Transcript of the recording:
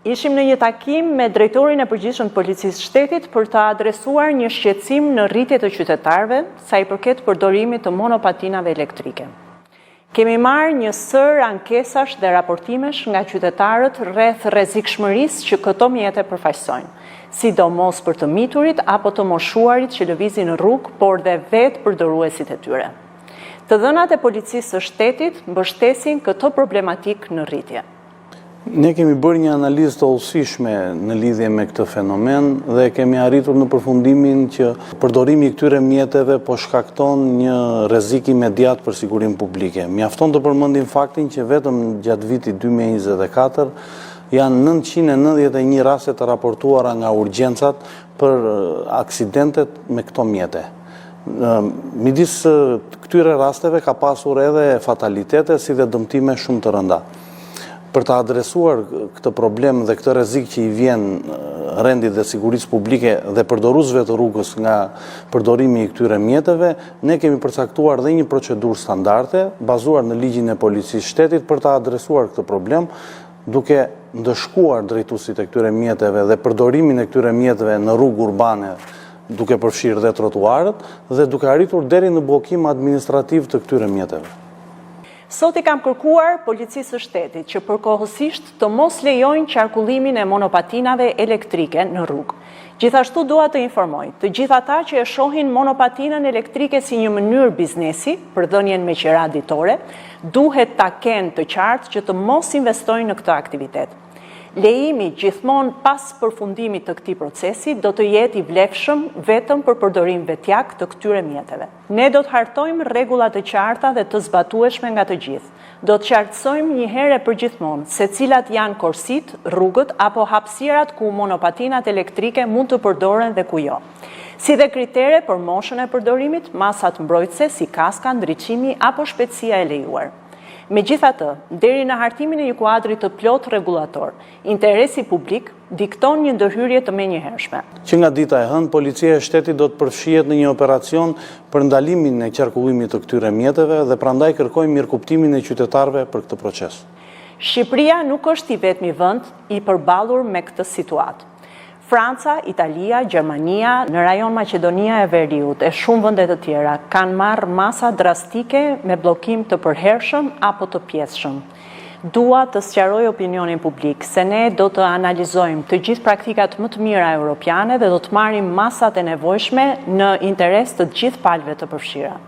Ishim në një takim me drejtorin e përgjithshëm të Policisë Shtetit për të adresuar një shqetësim në rritje të qytetarëve sa i përket përdorimit të monopatinave elektrike. Kemi marrë një sër ankesash dhe raportimesh nga qytetarët rreth rrezikshmërisë që këto mjete përfaqësojnë, sidomos për të miturit apo të moshuarit që lëvizin në rrugë, por dhe vetë përdoruesit e tyre. Të dhënat e Policisë së Shtetit mbështesin këto problematik në rritje. Ne kemi bërë një analizë të hollësishme në lidhje me këtë fenomen dhe kemi arritur në përfundimin që përdorimi i këtyre mjeteve po shkakton një rrezik imediat për sigurinë publike. Mjafton të përmendim faktin që vetëm gjatë vitit 2024 janë 991 raste të raportuara nga urgjencat për aksidentet me këto mjete. Midis këtyre rasteve ka pasur edhe fatalitete si dhe dëmtime shumë të rënda. Për të adresuar këtë problem dhe këtë rrezik që i vjen rendit dhe sigurisë publike dhe përdoruesve të rrugës nga përdorimi i këtyre mjeteve, ne kemi përcaktuar dhe një procedurë standarde bazuar në ligjin e Policisë Shtetit për të adresuar këtë problem, duke ndëshkuar drejtuesit e këtyre mjeteve dhe përdorimin e këtyre mjeteve në rrugë urbane, duke përfshirë dhe trotuarët dhe duke arritur deri në bllokim administrativ të këtyre mjeteve. Sot i kam kërkuar Policisë së Shtetit që përkohësisht të mos lejojnë qarkullimin e monopatinave elektrike në rrugë. Gjithashtu dua të informoj të gjithë ata që e shohin monopatinën elektrike si një mënyrë biznesi për dhënien me qira ditore, duhet ta kenë të qartë që të mos investojnë në këtë aktivitet. Lejimi gjithmonë pas përfundimit të këtij procesi do të jetë i vlefshëm vetëm për përdorim vetjak të këtyre mjeteve. Ne do të hartojmë rregulla të qarta dhe të zbatueshme nga të gjithë. Do të qartësojmë një herë e përgjithmonë se cilat janë korsit, rrugët apo hapësirat ku monopatinat elektrike mund të përdoren dhe ku jo. Si dhe kritere për moshën e përdorimit, masat mbrojtëse si kaska, ndriçimi apo shpejtësia e lejuar. Megjithatë, deri në hartimin e një kuadri të plot rregullator, interesi publik dikton një ndërhyrje të menjëhershme. Që nga dita e hënë, Policia e Shtetit do të përfshihet në një operacion për ndalimin e qarkullimit të këtyre mjeteve dhe prandaj kërkojmë mirëkuptimin e qytetarëve për këtë proces. Shqipëria nuk është i vetmi vend i përballur me këtë situatë. Franca, Italia, Gjermania, në rajon Maqedonia e Veriut e shumë vende të tjera kanë marrë masa drastike me bllokim të përhershëm apo të pjesshëm. Dua të sqaroj opinionin publik se ne do të analizojmë të gjithë praktikat më të mira europiane dhe do të marrim masat e nevojshme në interes të gjithë palëve të përfshira.